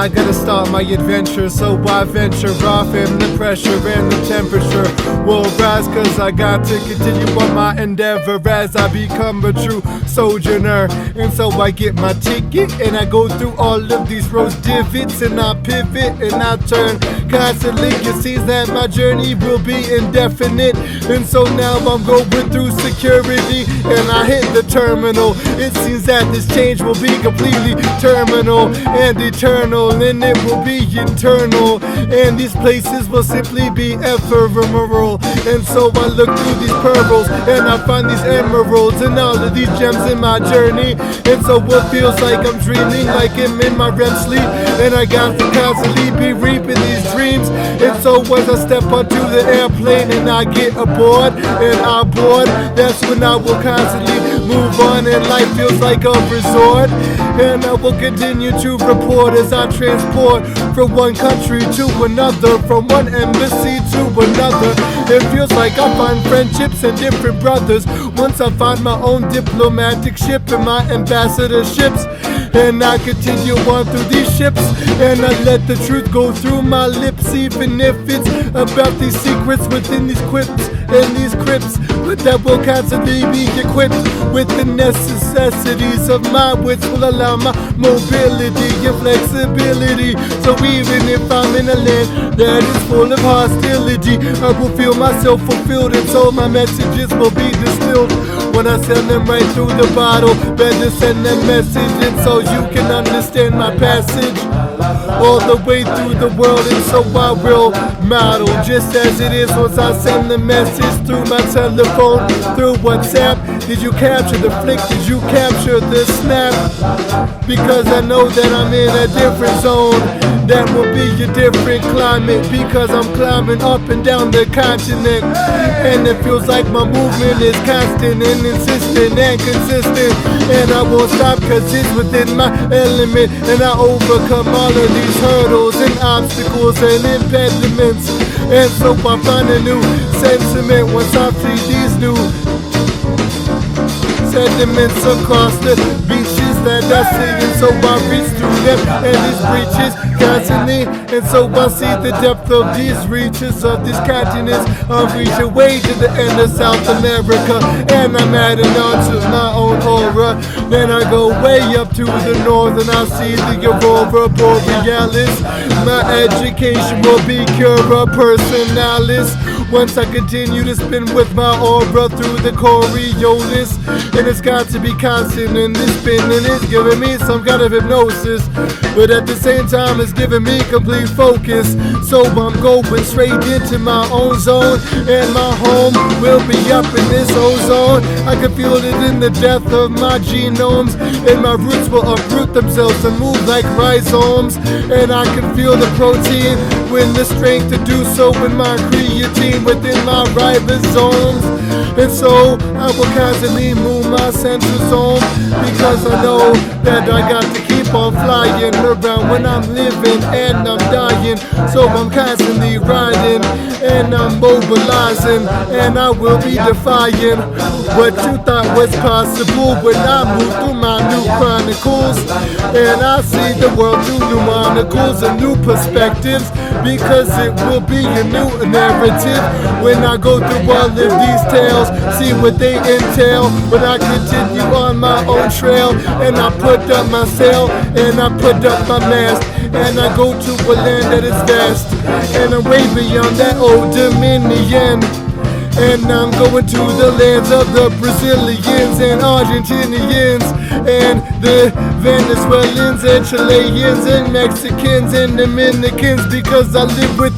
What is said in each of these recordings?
I gotta start my adventure, so I venture off, and the pressure and the temperature will rise, cause I got to continue on my endeavor as I become a true sojourner. And so I get my ticket and I go through all of these roads, divots, and I pivot and I turn constantly. It seems that my journey will be indefinite, and so now I'm going through security and I hit the terminal. It seems that this change will be completely terminal and eternal, and it will be internal, and these places will simply be ephemeral. And so I look through these pearls and I find these emeralds and all of these gems in my journey. And so it feels like I'm dreaming, like I'm in my REM sleep, and I got to constantly be reaping these dreams. And so as I step onto the airplane and I get aboard and I board, that's when I will constantly move on, and life feels like a resort. And I will continue to report as I transport from one country to another, from one embassy to another. It feels like I find friendships and different brothers once I find my own diplomatic ship and my ambassadorships. And I continue on through these ships, and I let the truth go through my lips, even if it's about these secrets within these quips and these crypts. But that will constantly be equipped with the necessities of my wits, will allow my mobility and flexibility. So even if I'm in a land that is full of hostility, I will feel myself fulfilled, and so my messages will be distilled. When I send them right through the bottle, better send them message, and so you can understand my passage all the way through the world. And so I will model just as it is once I send the message through my telephone, through WhatsApp. Did you capture the flick? Did you capture the snap? Because I know that I'm in a different zone, that will be a different climate, because I'm climbing up and down the continent. And it feels like my movement is constant and insistent and consistent, and I won't stop cause it's within my element. And I overcome all of these hurdles and obstacles and impediments, and so I find a new sentiment once I see these new sediments across the beaches that I see. And so I reach through them and these breaches constantly, and so I see the depth of these reaches of these continents. I'm reaching way to the end of South America, and I'm adding on to my own aura. Then I go way up to the north and I see the aurora borealis. My education will be cura personalis once I continue to spin with my aura through the Coriolis. And it's got to be constant, and this spinning is giving me some kind of hypnosis, but at the same time it's giving me complete focus. So I'm going straight into my own zone, and my home will be up in this ozone. I can feel it in the depth of my genomes, and my roots will uproot themselves and move like rhizomes. And I can feel the protein with the strength to do so in my creatine within my ribosomes. And so I will constantly move my central zone, because I know that I got to keep on flying around when I'm living and I'm dying. So I'm constantly riding and I'm mobilizing, and I will be defying what you thought was possible when I move through my new chronicles. And I see the world through new monocles and new perspectives, because it will be a new narrative when I go through all of these tales, see what they entail. When I continue on my own trail, and I put up my sail and I put up my mast, and I go to a land that is vast, and I'm way beyond that old dominion. And I'm going to the lands of the Brazilians and Argentinians and the Venezuelans and Chileans and Mexicans and Dominicans, because I live with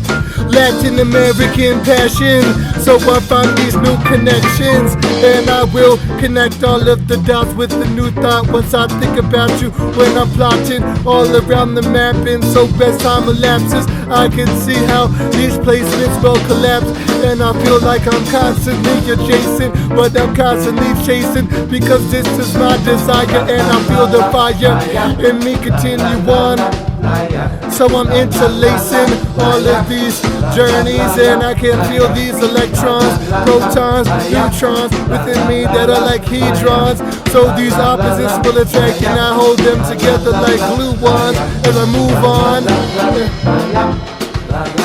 Latin American passion. So I find these new connections, and I will connect all of the dots with the new thought once I think about you when I'm plotting all around the map. And so as time elapses, I can see how these placements will collapse, and I feel like I'm constantly adjacent, but I'm constantly chasing, because this is my desire, and I feel the fire in me continue on. So I'm interlacing all of these journeys, and I can feel these electrons, protons, neutrons within me that are like hedrons. So these opposites will attract, and I hold them together like glue ones as I move on.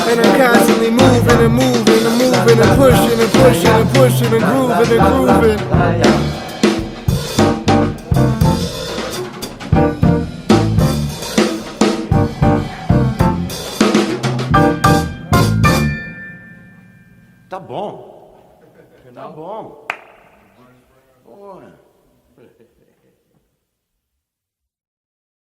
And I'm constantly moving and moving and moving and pushing and pushing and pushing and grooving and grooving. Tá bom. Tá bom. Porra.